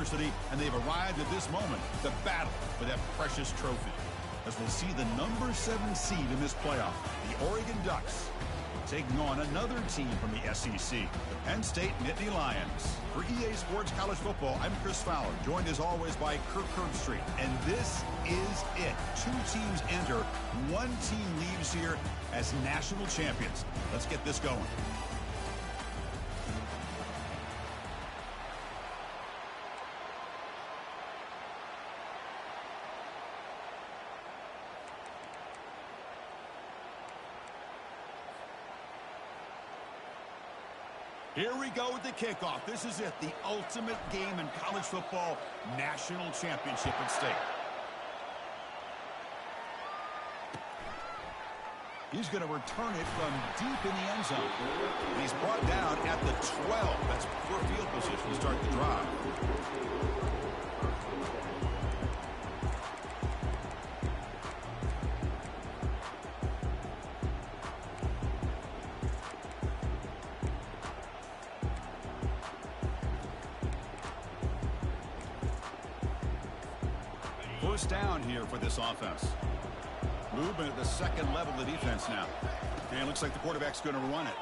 adversity, and they've arrived at this moment, the battle for that precious trophy. As we'll see the number 7 seed in this playoff, the Oregon Ducks, taking on another team from the SEC, the Penn State Nittany Lions. For EA Sports College Football, I'm Chris Fowler, joined as always by Kirk Herbstreit. And this is it. 2 teams enter, 1 team leaves here as national champions. Let's get this going. Here we go with the kickoff. This is it, the ultimate game in college football, national championship at stake. He's going to return it from deep in the end zone. And he's brought down at the 12. That's poor field position to start the drive. First down here for this offense. Movement at the second level of the defense now. And it looks like the quarterback's going to run it.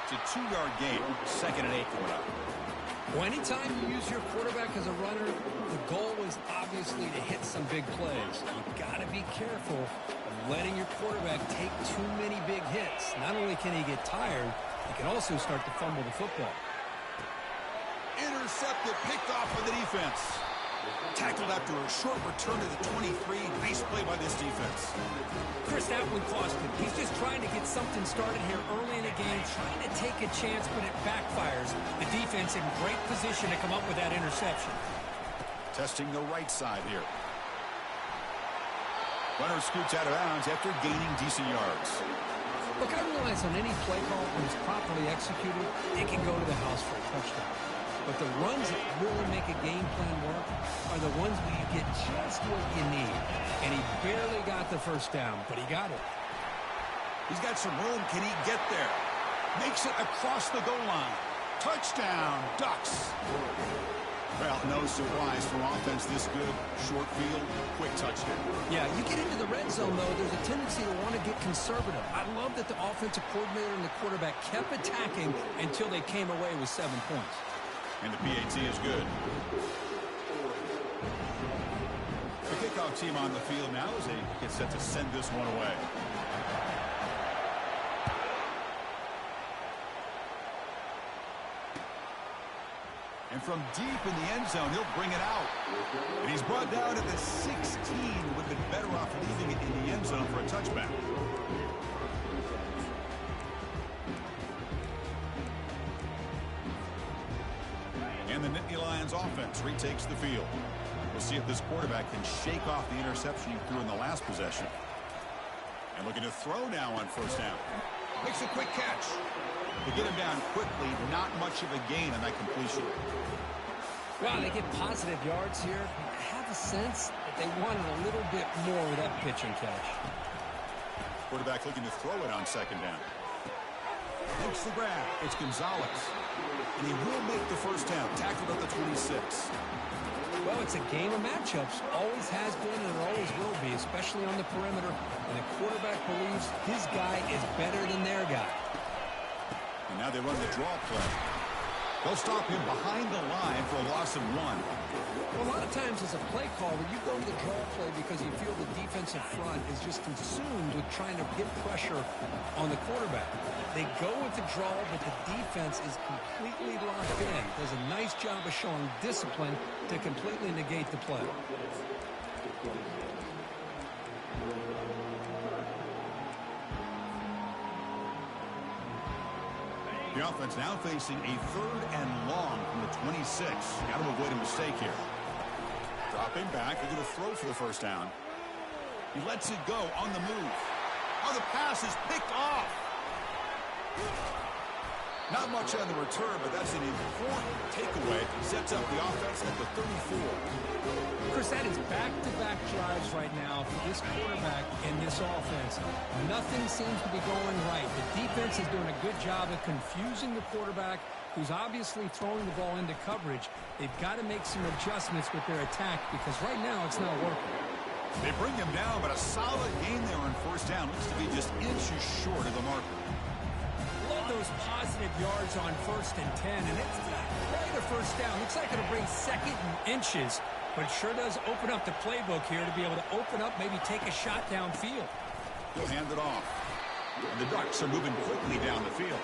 It's a 2-yard gain. 2nd and 8 coming up. Well, anytime you use your quarterback as a runner, the goal is obviously to hit some big plays. You've got to be careful of letting your quarterback take too many big hits. Not only can he get tired, he can also start to fumble the football. Intercepted, picked off by the defense. Tackled after a short return to the 23. Nice play by this defense. Chris, that one cost him. He's just trying to get something started here early in the game, trying to take a chance, but it backfires. The defense in great position to come up with that interception. Testing the right side here. Runner scoots out of bounds after gaining decent yards. Look, I realize on any play call, when it's properly executed, it can go to the house for a touchdown. But the runs that really make a game plan work are the ones where you get just what you need. And he barely got the first down, but he got it. He's got some room. Can he get there? Makes it across the goal line. Touchdown, Ducks. Well, no surprise for offense this good. Short field, quick touchdown. Yeah, you get into the red zone, though, there's a tendency to want to get conservative. I love that the offensive coordinator and the quarterback kept attacking until they came away with 7 points. And the PAT is good. The kickoff team on the field now as they get set to send this one away. And from deep in the end zone, he'll bring it out. And he's brought down at the 16. Would have been better off leaving it in the end zone for a touchback. And the Nittany Lions offense retakes the field. We'll see if this quarterback can shake off the interception he threw in the last possession. And looking to throw now on first down. Makes a quick catch. To get him down quickly, not much of a gain on that completion. Well, they get positive yards here. I have a sense that they wanted a little bit more with that pitch and catch. Quarterback looking to throw it on second down. Makes the grab. It's Gonzalez. And he will make the first down. Tackled at the 26. Well, it's a game of matchups. Always has been and it always will be, especially on the perimeter. And the quarterback believes his guy is better than their guy. And now they run the draw play. They'll stop him behind the line for a loss of 1. Well, a lot of times as a play caller, you go to the draw play because you feel the defensive front is just consumed with trying to get pressure on the quarterback. They go with the draw, but the defense is completely locked in. Does a nice job of showing discipline to completely negate the play. The offense now facing a 3rd and long from the 26. Got to avoid a mistake here. Dropping back. They're going to throw for the first down. He lets it go on the move. Oh, the pass is picked off. Not much on the return, but that's an important takeaway. Sets up the offense at the 34. Chris, that is back-to-back drives right now for this quarterback and this offense. Nothing seems to be going right. The defense is doing a good job of confusing the quarterback, who's obviously throwing the ball into coverage. They've got to make some adjustments with their attack because right now it's not working. They bring him down, but a solid gain there on first down. Looks to be just inches short of the marker. Love those positive yards on 1st and 10, and it's not quite a first down. Looks like it'll bring 2nd and inches, but it sure does open up the playbook here to be able to open up, maybe take a shot downfield. He'll hand it off. And the Ducks are moving quickly down the field.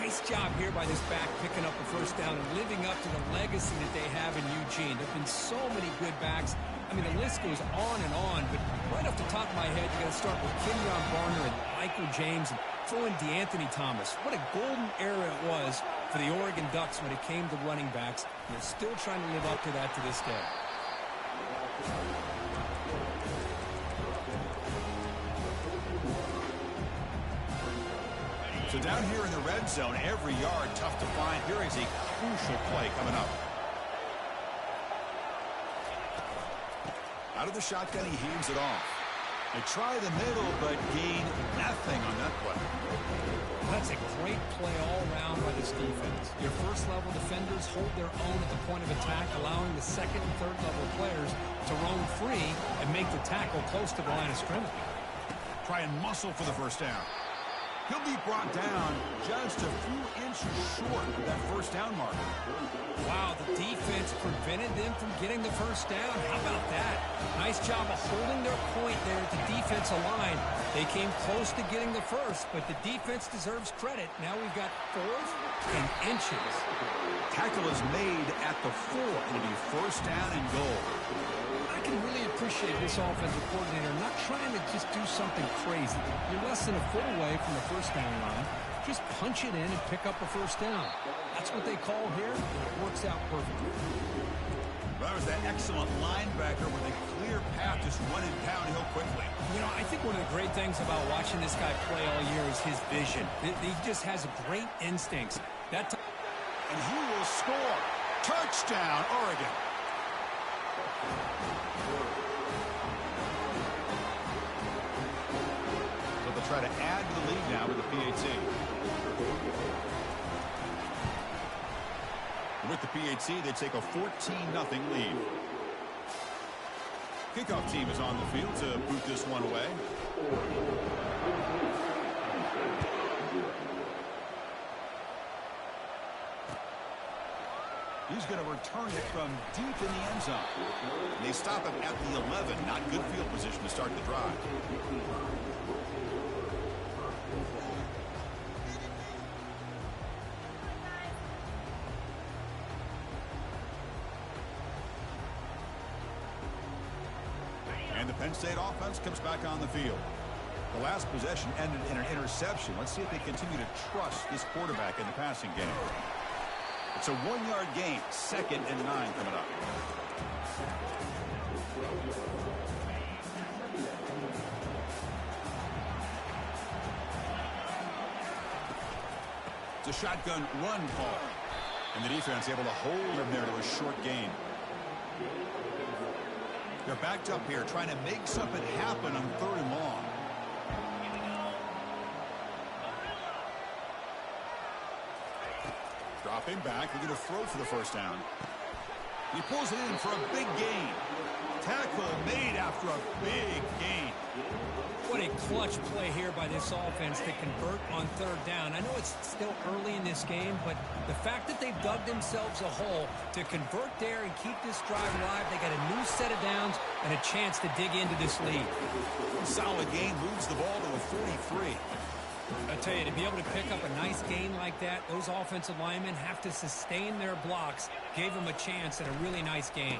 Nice job here by this back picking up a first down and living up to the legacy that they have in Eugene. There have been so many good backs. I mean, the list goes on and on, but right off the top of my head, you got to start with Kenyon Barner and Michael James and throw in DeAnthony Thomas. What a golden era it was for the Oregon Ducks when it came to running backs. And they're still trying to live up to that to this day. So down here in the red zone, every yard tough to find. Here is a crucial play coming up. Out of the shotgun, he hands it off. They try the middle, but gain nothing on that play. That's a great play all around by this defense. Your first-level defenders hold their own at the point of attack, allowing the second and third-level players to roam free and make the tackle close to the line of scrimmage. Try and muscle for the first down. He'll be brought down just a few inches short of that first down marker. Wow, the defense prevented them from getting the first down. How about that? Nice job of holding their point there at the defensive line. They came close to getting the first, but the defense deserves credit. Now we've got 4th and inches. Tackle is made at the 4. It'll be first down and goal. I can really appreciate this offensive coordinator not trying to just do something crazy. You're less than a foot away from the first down line. Just punch it in and pick up a first down. That's what they call here, and it works out perfectly. That was that excellent linebacker with a clear path, just running downhill quickly. You know, I think one of the great things about watching this guy play all year is his vision. He just has great instincts. And he will score. Touchdown, Oregon. So they'll try to add to the lead now with the PAT. With the PAT, they take a 14-0 lead. Kickoff team is on the field to boot this one away. He's going to return it from deep in the end zone. And they stop him at the 11. Not good field position to start the drive. And the Penn State offense comes back on the field. The last possession ended in an interception. Let's see if they continue to trust this quarterback in the passing game. It's a 1-yard gain, 2nd and 9 coming up. It's a shotgun run call. And the defense able to hold him there to a short gain. They're backed up here trying to make something happen on 3rd and long. Dropping back, they're going to throw for the first down. He pulls it in for a big gain. Tackle made after a big gain. What a clutch play here by this offense to convert on 3rd down. I know it's still early in this game, but the fact that they've dug themselves a hole to convert there and keep this drive alive, they got a new set of downs and a chance to dig into this lead. Solid gain, moves the ball to a 43. I tell you, to be able to pick up a nice gain like that, those offensive linemen have to sustain their blocks. Gave them a chance at a really nice gain.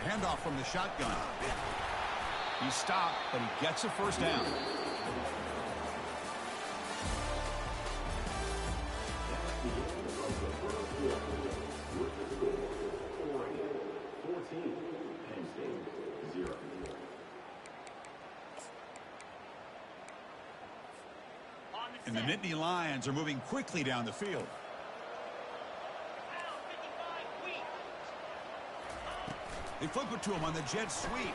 Handoff from the shotgun. He stopped, but he gets a first down. And the Nittany Lions are moving quickly down the field. They flip it to him on the jet sweep.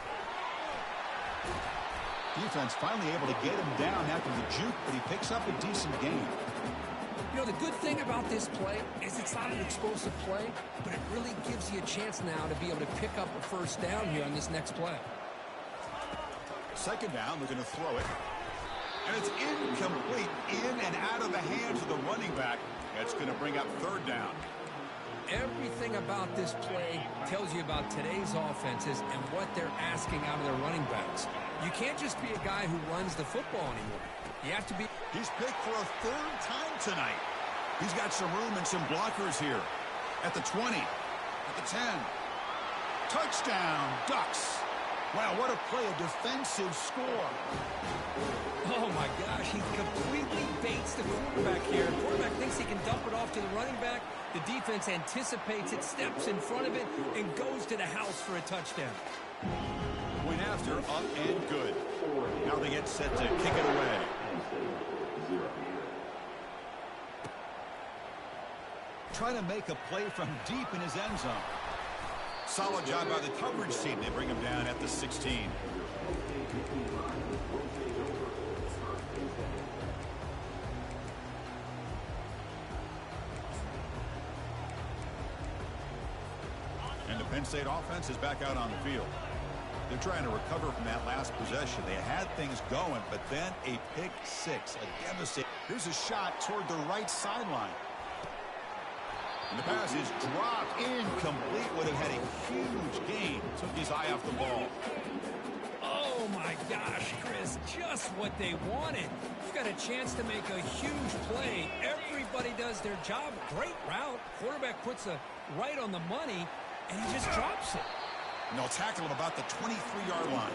Defense finally able to get him down after the juke, but he picks up a decent gain. You know, the good thing about this play is it's not an explosive play, but it really gives you a chance now to be able to pick up a first down here on this next play. Second down, they're going to throw it. And it's incomplete, in and out of the hands of the running back. That's going to bring up third down. Everything about this play tells you about today's offenses and what they're asking out of their running backs. You can't just be a guy who runs the football anymore. You have to be... He's picked for a third time tonight. He's got some room and some blockers here. At the 20, at the 10. Touchdown, Ducks. Wow, what a play, a defensive score. Oh, my gosh, he completely baits the quarterback here. The quarterback thinks he can dump it off to the running back. The defense anticipates it, steps in front of it, and goes to the house for a touchdown. Went after, up and good. Now they get set to kick it away. Trying to make a play from deep in his end zone. Solid job by the coverage team. They bring him down at the 16. And the Penn State offense is back out on the field. They're trying to recover from that last possession. They had things going, but then a pick six, a devastating. Here's a shot toward the right sideline. And the pass is dropped, incomplete. Would have had a huge gain. Took his eye off the ball. Oh, my gosh, Chris, just what they wanted. You've got a chance to make a huge play. Everybody does their job. Great route. Quarterback puts it right on the money, and he just drops it. And they'll tackle him about the 23-yard line.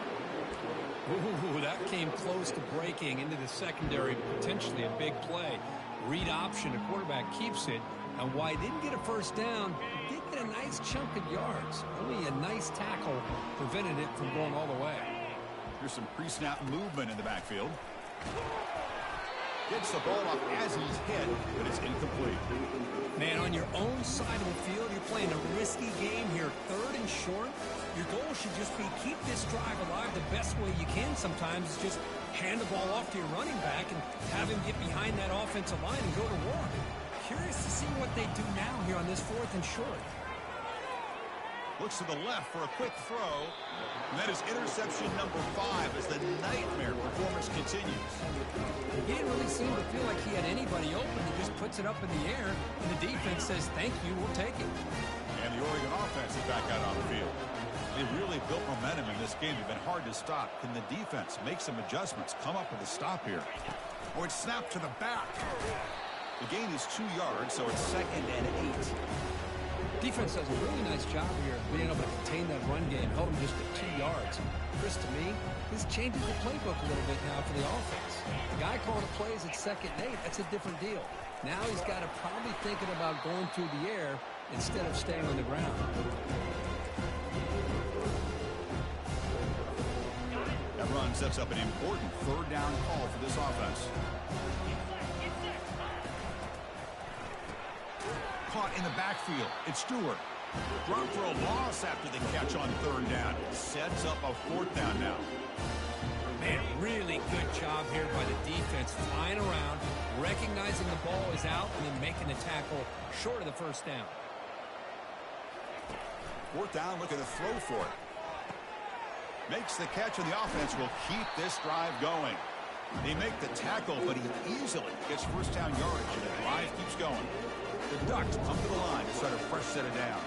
Ooh, that came close to breaking into the secondary. Potentially a big play. Read option. The quarterback keeps it. And while he didn't get a first down, he did get a nice chunk of yards. Only a nice tackle prevented it from going all the way. Here's some pre-snap movement in the backfield. Gets the ball up as he's hit, but it's incomplete. Man, on your own side of the field, you're playing a risky game here. Third and short. Your goal should just be keep this drive alive the best way you can sometimes. Is just hand the ball off to your running back and have him get behind that offensive line and go to work. Curious to see what they do now here on this fourth and short. Looks to the left for a quick throw. And that is interception number 5 as the nightmare performance continues. He didn't really seem to feel like he had anybody open. He just puts it up in the air, and the defense says, thank you, we'll take it. And the Oregon offense is back out on the field. They really built momentum in this game. They've been hard to stop. Can the defense make some adjustments, come up with a stop here? Oh, it's snapped to the back. The gain is 2 yards, so it's 2nd and 8. Defense does a really nice job here of being able to contain that run game, held him just at 2 yards. Chris, to me, this changes the playbook a little bit now for the offense. The guy calling the plays at 2nd and 8, that's a different deal. Now he's got to probably thinking about going through the air instead of staying on the ground. That run sets up an important third down call for this offense. Caught in the backfield. It's Stewart. Run for a loss after the catch on third down. Sets up a fourth down now. Man, really good job here by the defense, flying around, recognizing the ball is out, and then making the tackle short of the first down. Fourth down, looking to throw for it. Makes the catch, and the offense will keep this drive going. They make the tackle, but he easily gets first down yardage, and the drive keeps going. The Ducks come to the line to start a fresh set of downs.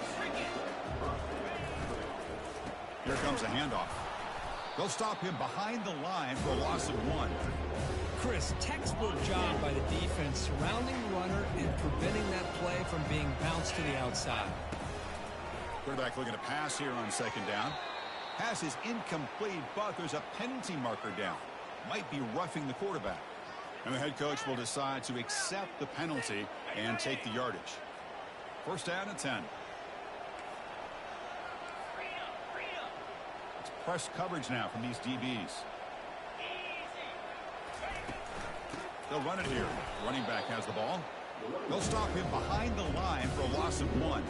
Here comes a handoff. They'll stop him behind the line for a loss of 1. Chris, textbook job by the defense surrounding the runner and preventing that play from being bounced to the outside. Quarterback looking to pass here on 2nd down. Pass is incomplete, but there's a penalty marker down. Might be roughing the quarterback. And the head coach will decide to accept the penalty and take the yardage. First down and 10. It's press coverage now from these DBs. They'll run it here. Running back has the ball. They'll stop him behind the line for a loss of 1.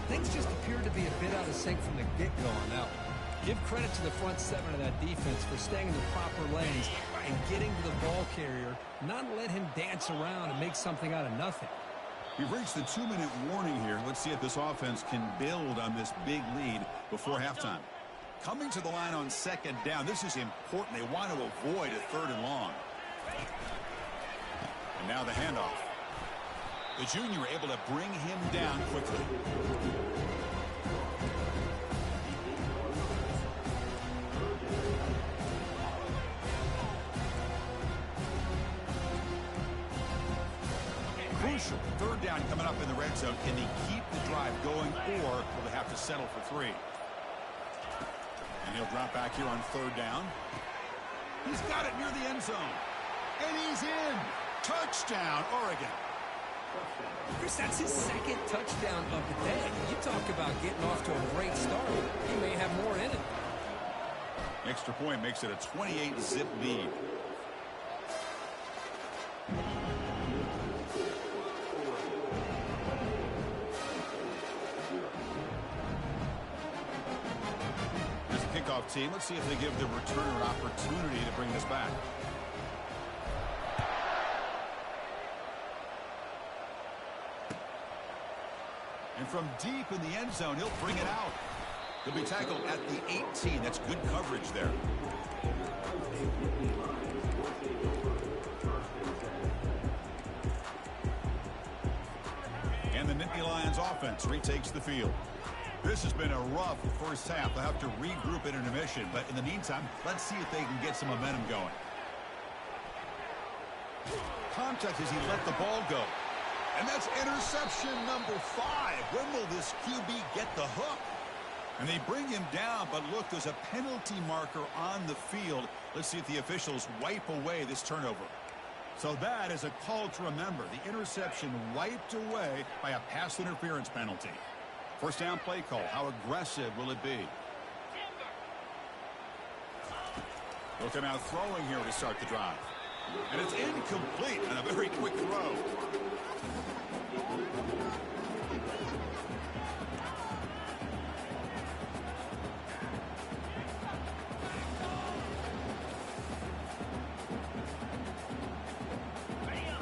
Things just appear to be a bit out of sync from the get-go on that one. Give credit to the front 7 of that defense for staying in the proper lanes and getting to the ball carrier, not let him dance around and make something out of nothing. We've reached the 2-minute warning here. Let's see if this offense can build on this big lead before halftime. Coming to the line on 2nd down. This is important. They want to avoid a 3rd and long. And now the handoff. The junior able to bring him down quickly. Crucial. 3rd down coming up in the red zone. Can they keep the drive going, or will they have to settle for 3? And he'll drop back here on 3rd down. He's got it near the end zone. And he's in. Touchdown, Oregon. Chris, that's his 2nd touchdown of the day. You talk about getting off to a great start. He may have more in it. Extra point makes it a 28-zip lead. There's a kickoff team. Let's see if they give the returner an opportunity to bring this back. And from deep in the end zone, he'll bring it out. He'll be tackled at the 18. That's good coverage there. And the Nittany Lions offense retakes the field. This has been a rough first half. They'll have to regroup at intermission. But in the meantime, let's see if they can get some momentum going. Contact as he let the ball go. And that's interception number 5. When will this QB get the hook? And they bring him down, but look, there's a penalty marker on the field. Let's see if the officials wipe away this turnover. So that is a call to remember. The interception wiped away by a pass interference penalty. First down play call. How aggressive will it be? Looking out throwing here to start the drive. And it's incomplete and a very quick throw.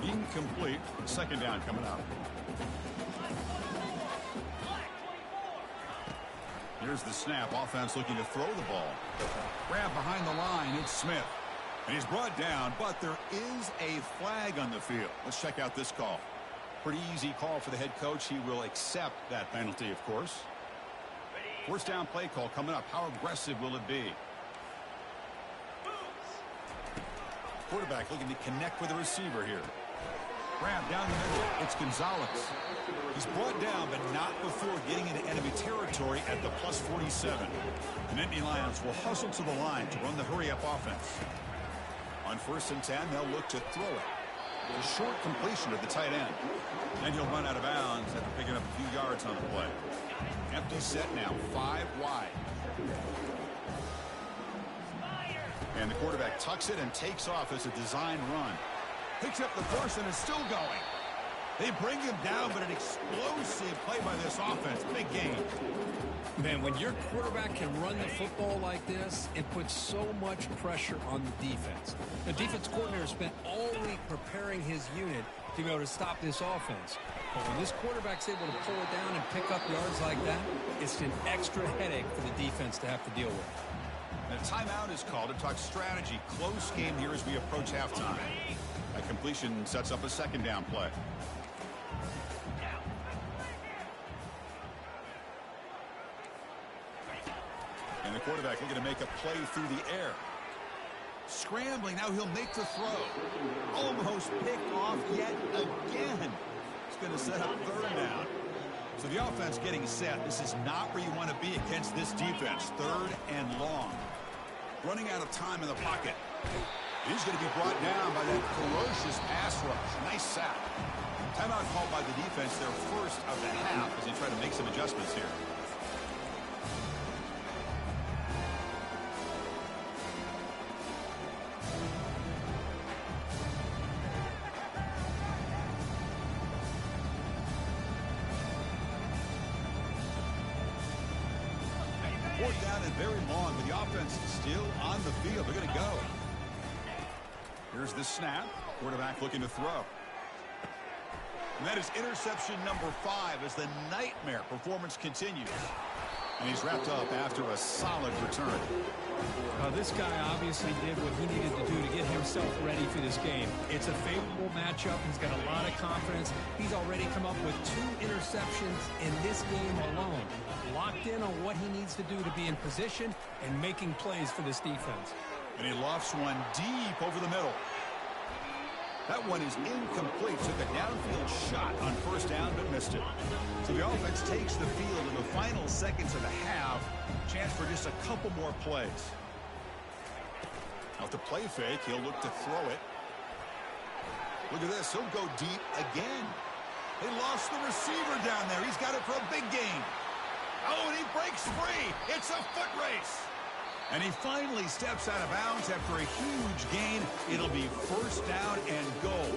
Incomplete. 2nd down coming up. Here's the snap. Offense looking to throw the ball. Grab behind the line. It's Smith. And he's brought down, but there is a flag on the field. Let's check out this call. Pretty easy call for the head coach. He will accept that penalty, of course. First down play call coming up. How aggressive will it be? Quarterback looking to connect with the receiver here. Grab down the middle. It's Gonzalez. He's brought down, but not before getting into enemy territory at the +47. The Nittany Lions will hustle to the line to run the hurry-up offense. On 1st and 10, they'll look to throw it. A short completion to the tight end. Then he'll run out of bounds after picking up a few yards on the play. Empty set now, 5 wide. And the quarterback tucks it and takes off as a design run. Picks up the first and is still going. They bring him down, but an explosive play by this offense. Big game. Man, when your quarterback can run the football like this, it puts so much pressure on the defense. The defense coordinator spent all week preparing his unit to be able to stop this offense. But when this quarterback's able to pull it down and pick up yards like that, it's an extra headache for the defense to have to deal with. And a timeout is called to talk strategy. Close game here as we approach halftime. That completion sets up a 2nd down play. And the quarterback looking to make a play through the air. Scrambling, now he'll make the throw. Almost picked off yet again. It's going to set up 3rd down. So the offense getting set. This is not where you want to be against this defense. 3rd and long. Running out of time in the pocket. He's going to be brought down by that ferocious pass rush. Nice sack. Timeout called by the defense, their first of the half, as they try to make some adjustments here. Fourth down and very long, but the offense is still on the field. They're going to go. Here's the snap. Quarterback looking to throw. And that is interception number 5 as the nightmare performance continues. And he's wrapped up after a solid return. This guy obviously did what he needed to do to get himself ready for this game. It's a favorable matchup. He's got a lot of confidence. He's already come up with 2 interceptions in this game alone. Locked in on what he needs to do to be in position and making plays for this defense. And he lofts one deep over the middle. That one is incomplete. Took a downfield shot on first down, but missed it. So the offense takes the field in the final seconds of the half. Chance for just a couple more plays. Off the play fake, he'll look to throw it. Look at this. He'll go deep again. They lost the receiver down there. He's got it for a big gain. Oh, and he breaks free. It's a foot race. And he finally steps out of bounds after a huge gain. It'll be first down and goal.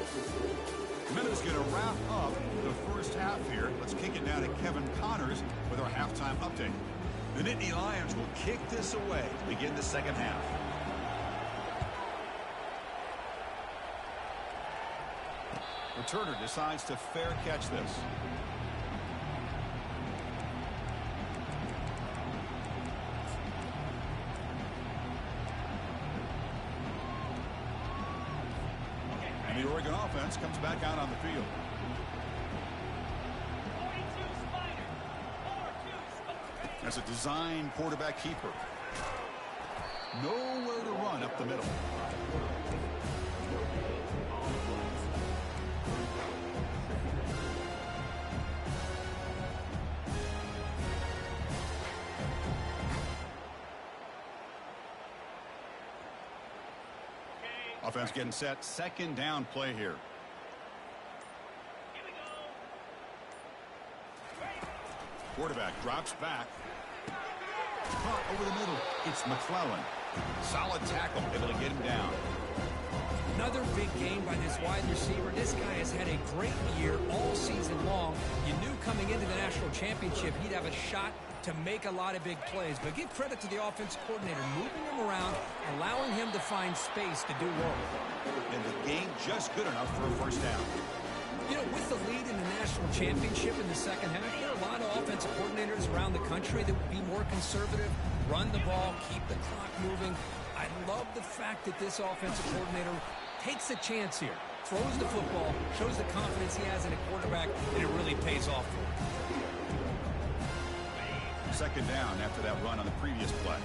Minutes going to wrap up the first half here. Let's kick it down to Kevin Connors with our halftime update. The Nittany Lions will kick this away to begin the second half. Returner decides to fair catch this. And the Oregon offense comes back out on the field. That's a design quarterback keeper. Nowhere to run up the middle. Offense getting set. Second down play here. Quarterback drops back. Caught over the middle. It's McClellan. Solid tackle. Able to get him down. Another big game by this wide receiver. This guy has had a great year all season long. You knew coming into the national championship he'd have a shot to make a lot of big plays. But give credit to the offensive coordinator, moving him around, allowing him to find space to do work. And the game just good enough for a first down. You know, with the lead in the national championship in the second half, there are a lot of offensive coordinators around the country that would be more conservative, run the ball, keep the clock moving. I love the fact that this offensive coordinator takes a chance here, throws the football, shows the confidence he has in a quarterback, and it really pays off for him. Second down after that run on the previous play.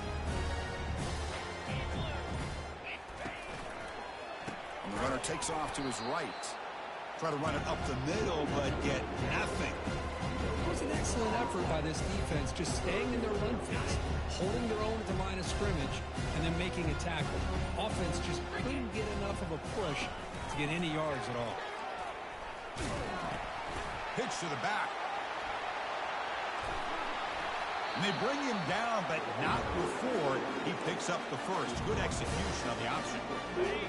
And the runner takes off to his right. Try to run it up the middle, but get nothing. It was an excellent effort by this defense, just staying in their run fits, holding their own at the line of scrimmage, and then making a tackle. Offense just couldn't get enough of a push to get any yards at all. Pitch to the back. And they bring him down, but not before he picks up the first. Good execution on the option.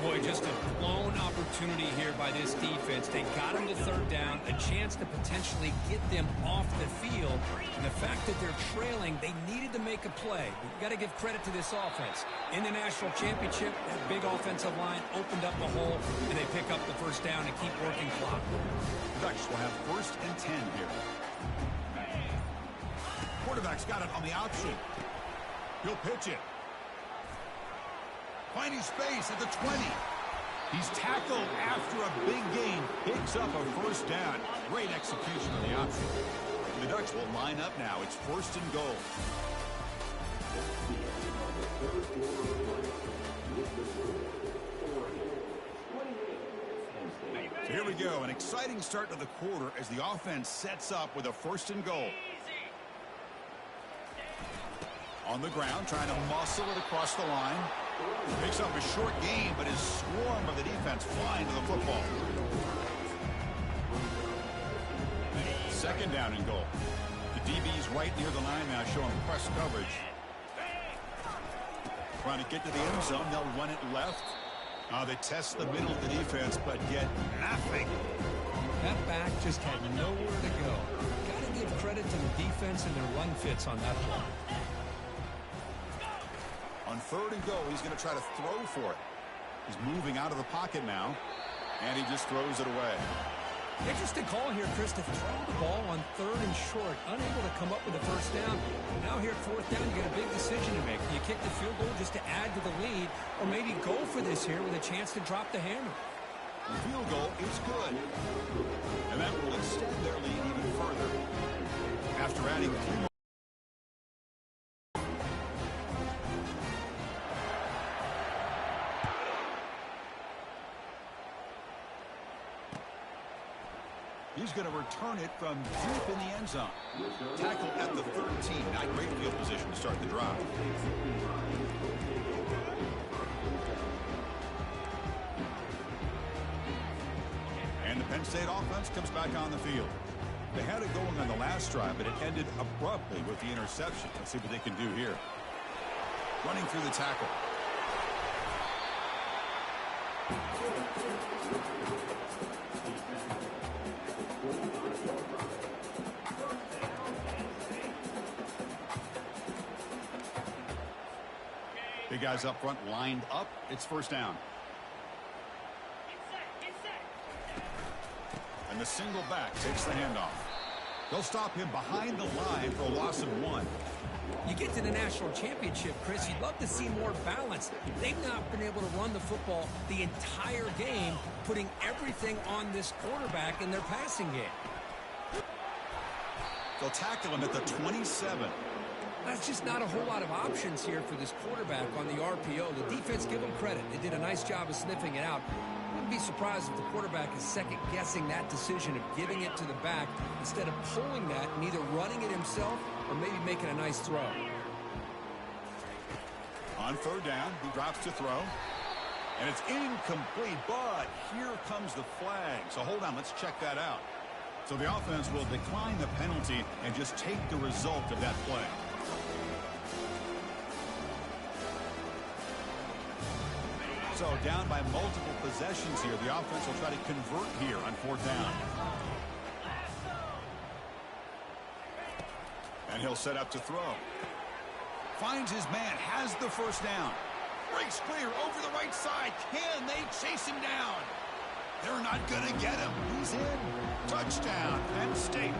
Boy, just a blown opportunity here by this defense. They got him to third down, a chance to potentially get them off the field. And the fact that they're trailing, they needed to make a play. You've got to give credit to this offense. In the national championship, that big offensive line opened up a hole, and they pick up the first down and keep working clock. The Ducks will have first and 10 here. Quarterback's got it on the option. He'll pitch it. Finding space at the 20. He's tackled after a big gain. Picks up a first down. Great execution on the option. The Ducks will line up now. It's first and goal. So here we go. An exciting start to the quarter as the offense sets up with a first and goal. On the ground, trying to muscle it across the line. Picks up a short gain, but is swarmed by the defense flying to the football. Second down and goal. The DB's right near the line now, showing press coverage. Trying to get to the end zone. They'll run it left. They test the middle of the defense, but get nothing. That back just had nowhere to go. Got to give credit to the defense and their run fits on that play. On 3rd and goal, he's going to try to throw for it. He's moving out of the pocket now, and he just throws it away. Interesting call here, Chris, to throw the ball on 3rd and short, unable to come up with a first down. Now here at 4th down, you got a big decision to make. Do you kick the field goal just to add to the lead, or maybe go for this here with a chance to drop the hammer? The field goal is good, and that will extend their lead even further. After adding 3 more. He's going to return it from deep in the end zone. Tackle at the 13. Not great field position to start the drive. And the Penn State offense comes back on the field. They had it going on the last drive, but it ended abruptly with the interception. Let's see what they can do here. Running through the tackle. Big guys up front lined up. It's 1st down. And the single back takes the handoff. They'll stop him behind the line for a loss of 1. You get to the national championship, Chris, you'd love to see more balance. They've not been able to run the football the entire game, putting everything on this quarterback in their passing game. They'll tackle him at the 27. That's just not a whole lot of options here for this quarterback on the RPO. The defense, give them credit. They did a nice job of sniffing it out. Wouldn't be surprised if the quarterback is second-guessing that decision of giving it to the back instead of pulling that and either running it himself or maybe making a nice throw. On 3rd down, he drops to throw. And it's incomplete, but here comes the flag. So hold on, let's check that out. So the offense will decline the penalty and just take the result of that play. So down by multiple possessions here. The offense will try to convert here on 4th down. And he'll set up to throw. Finds his man, has the 1st down. Breaks clear over the right side. Can they chase him down? They're not going to get him. He's in. Touchdown, Penn State.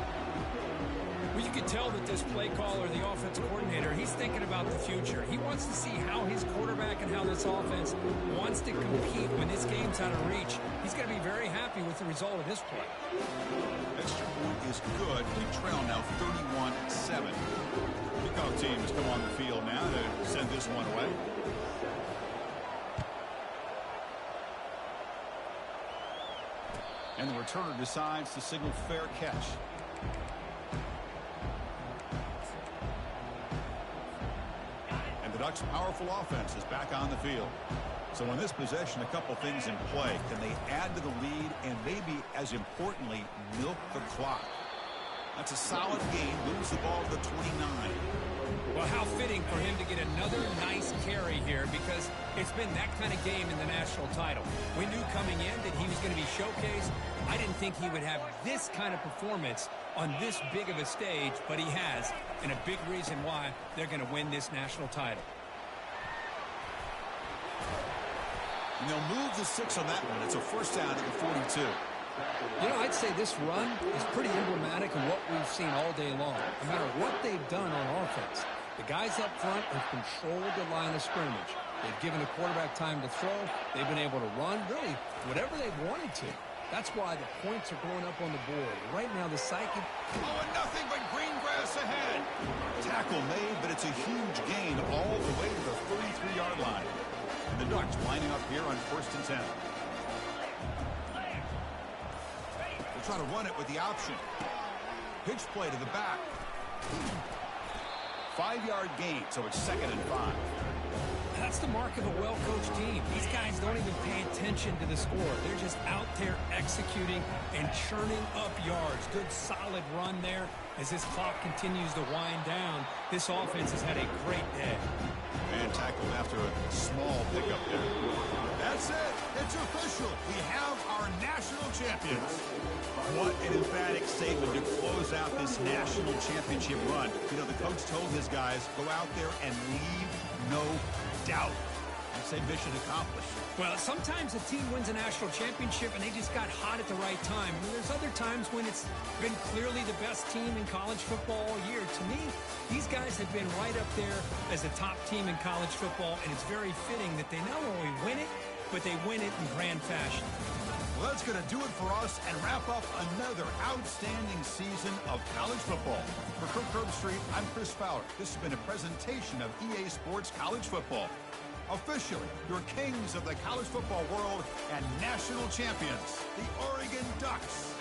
Well, you can tell that this play caller, the offensive coordinator, he's thinking about the future. He wants to see how his quarterback and how this offense wants to compete when this game's out of reach. He's going to be very happy with the result of this play. Extra point is good. We trail now 31-7. Kickoff team has come on the field now to send this one away. And the returner decides to signal fair catch. And the Ducks' powerful offense is back on the field. So in this possession, a couple things in play. Can they add to the lead and maybe, as importantly, milk the clock? That's a solid game. Moves the ball to the 29. Well, how fitting for him to get another nice carry here, because it's been that kind of game in the national title. We knew coming in that he was going to be showcased. I didn't think he would have this kind of performance on this big of a stage, but he has, and a big reason why they're going to win this national title. And they'll move the 6 on that one. It's a 1st down at the 42. You know, I'd say this run is pretty emblematic of what we've seen all day long. No matter what they've done on offense, the guys up front have controlled the line of scrimmage. They've given the quarterback time to throw. They've been able to run, really, whatever they've wanted to. That's why the points are going up on the board. Right now, the psyche... Oh, and nothing but green grass ahead. Tackle made, but it's a huge gain all the way to the 33-yard line. And the Ducks lining up here on 1st and 10. They'll try to run it with the option. Pitch play to the back. 5-yard gain, so it's 2nd and 5. That's the mark of a well-coached team. These guys don't even pay attention to the score. They're just out there executing and churning up yards. Good, solid run there as this clock continues to wind down. This offense has had a great day. And tackled after a small pickup there. That's it. It's official. We have our national champions. What an emphatic statement to close out this national championship run. You know, the coach told his guys, go out there and leave no doubt. I'd say mission accomplished. Well, sometimes a team wins a national championship and they just got hot at the right time. I mean, there's other times when it's been clearly the best team in college football all year. To me, these guys have been right up there as a top team in college football, and it's very fitting that they not only win it, but they win it in grand fashion. Well, that's going to do it for us and wrap up another outstanding season of college football. For Kirk Herbstreit, I'm Chris Fowler. This has been a presentation of EA Sports College Football. Officially, your kings of the college football world and national champions, the Oregon Ducks.